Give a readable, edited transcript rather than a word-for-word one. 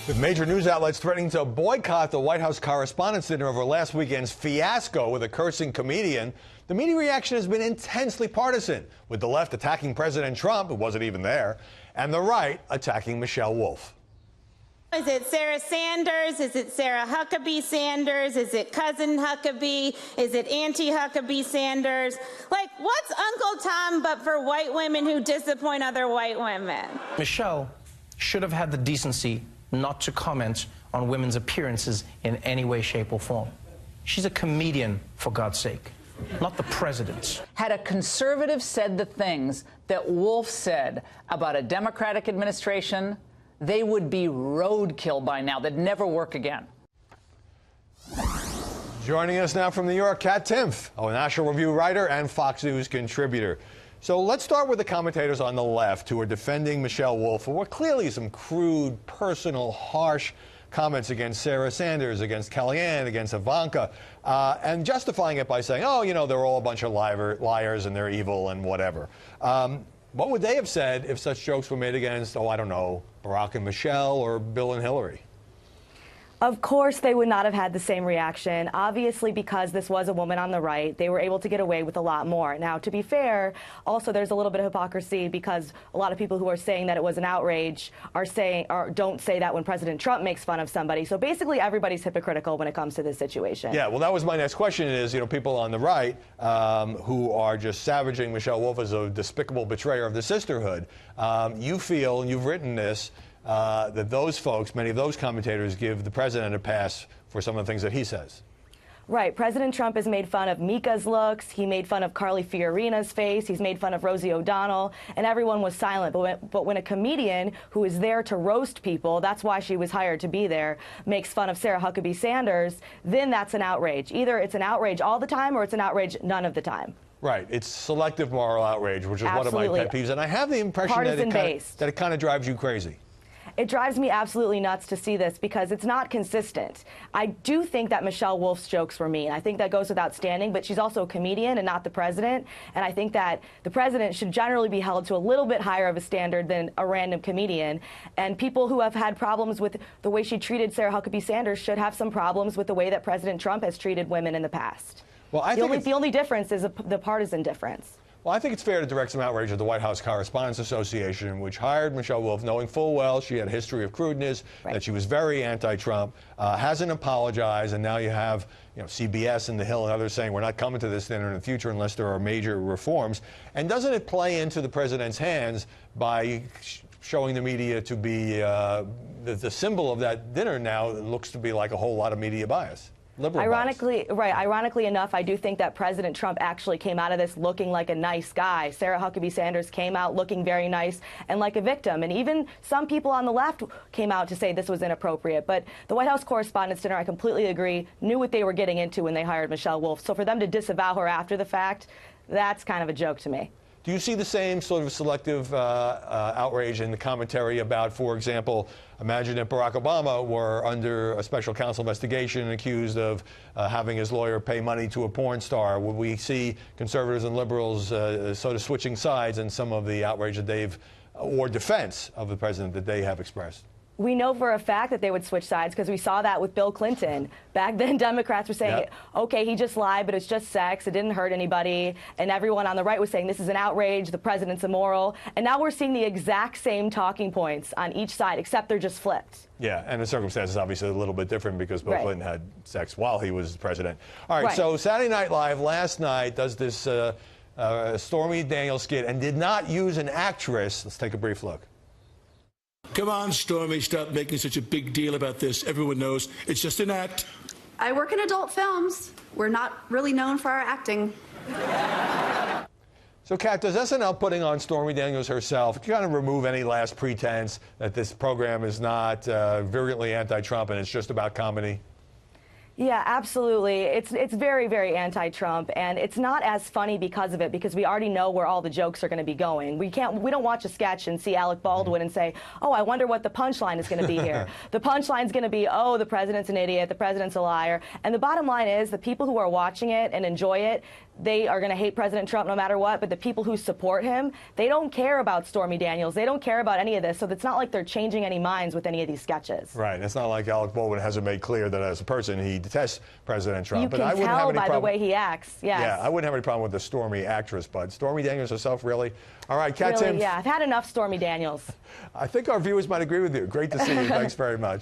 With major news outlets threatening to boycott the White House Correspondents' Dinner over last weekend's fiasco with a cursing comedian, the media reaction has been intensely partisan, with the left attacking President Trump, who wasn't even there, and the right attacking Michelle Wolf. Is it Sarah Sanders? Is it Sarah Huckabee Sanders? Is it cousin Huckabee? Is it Auntie Huckabee Sanders? Like, what's Uncle Tom but for white women who disappoint other white women? Michelle should have had the decency not to comment on women's appearances in any way, shape, or form. She's a comedian, for God's sake, not the president. Had a conservative said the things that Wolf said about a Democratic administration, they would be roadkill by now. They'd never work again. Joining us now from New York, Kat Timpf, a National Review writer and Fox News contributor. So let's start with the commentators on the left who are defending Michelle Wolf for what clearly some crude, personal, harsh comments against Sarah Sanders, against Kellyanne, against Ivanka, and justifying it by saying, oh, you know, they're all a bunch of liars and they're evil and whatever. What would they have said if such jokes were made against, oh, I don't know, Barack and Michelle or Bill and Hillary? Of course, they would not have had the same reaction. Obviously, because this was a woman on the right, they were able to get away with a lot more. Now, to be fair, also there's a little bit of hypocrisy because a lot of people who are saying that it was an outrage are saying, or don't say that when President Trump makes fun of somebody. So basically, everybody's hypocritical when it comes to this situation. Yeah, well, that was my next question is, you know, people on the right who are just savaging Michelle Wolf as a despicable betrayer of the sisterhood. You feel, and you've written this, that those folks, many of those commentators, give the president a pass for some of the things that he says. Right. President Trump has made fun of Mika's looks. He made fun of Carly Fiorina's face. He's made fun of Rosie O'Donnell. And everyone was silent. But when a comedian who is there to roast people, that's why she was hired to be there, makes fun of Sarah Huckabee Sanders, then that's an outrage. Either it's an outrage all the time or it's an outrage none of the time. Right. It's selective moral outrage, which is Absolutely. one of my pet peeves. And I have the impression that it kind of drives you crazy. It drives me absolutely nuts to see this because it's not consistent. I do think that Michelle Wolf's jokes were mean. I think that goes without standing, but she's also a comedian and not the president. And I think that the president should generally be held to a little bit higher of a standard than a random comedian. And people who have had problems with the way she treated Sarah Huckabee Sanders should have some problems with the way that President Trump has treated women in the past. Well, the only difference is the partisan difference. Well, I think it's fair to direct some outrage at the White House Correspondents Association, which hired Michelle Wolf knowing full well she had a history of crudeness, that she was very anti-Trump, hasn't apologized, and now you have, you know, CBS and The Hill and others saying we're not coming to this dinner in the future unless there are major reforms. And doesn't it play into the president's hands by showing the media to be the symbol of that dinner now looks to be like a whole lot of media bias? Ironically enough, I do think that President Trump actually came out of this looking like a nice guy. Sarah Huckabee Sanders came out looking very nice and like a victim. And even some people on the left came out to say this was inappropriate. But the White House Correspondents' Dinner, I completely agree, knew what they were getting into when they hired Michelle Wolf. So for them to disavow her after the fact, that's kind of a joke to me. Do you see the same sort of selective outrage in the commentary about, for example, imagine if Barack Obama were under a special counsel investigation and accused of having his lawyer pay money to a porn star? Would we see conservatives and liberals sort of switching sides in some of the outrage that they've, or defense of the president that they have expressed? We know for a fact that they would switch sides because we saw that with Bill Clinton. Back then, Democrats were saying, okay, he just lied, but it's just sex. It didn't hurt anybody. And everyone on the right was saying this is an outrage. The president's immoral. And now we're seeing the exact same talking points on each side, except they're just flipped. Yeah, and the circumstances obviously a little bit different because Bill Clinton had sex while he was president. All right, so Saturday Night Live last night does this Stormy Daniels skit and did not use an actress. Let's take a brief look. Come on, Stormy, stop making such a big deal about this. Everyone knows it's just an act. I work in adult films. We're not really known for our acting. So, Kat, does SNL putting on Stormy Daniels herself kind of remove any last pretense that this program is not virulently anti-Trump and it's just about comedy? Yeah, absolutely. It's very, very anti-Trump, and it's not as funny because of it, because we already know where all the jokes are going to be going. We don't watch a sketch and see Alec Baldwin and say, oh, I wonder what the punchline is going to be here. The punchline is going to be, oh, the president's an idiot, the president's a liar. And the bottom line is the people who are watching it and enjoy it, they are going to hate President Trump no matter what, but the people who support him, they don't care about Stormy Daniels. They don't care about any of this, so it's not like they're changing any minds with any of these sketches. Right. It's not like Alec Baldwin hasn't made clear that as a person he detests President Trump. You but can I wouldn't have tell any by problem. the way he acts. Yes. Yeah, I wouldn't have any problem with the Stormy actress, but Stormy Daniels herself, really? All right, Kat Really, Timpf. yeah, I've had enough Stormy Daniels. I think our viewers might agree with you. Great to see you. Thanks very much.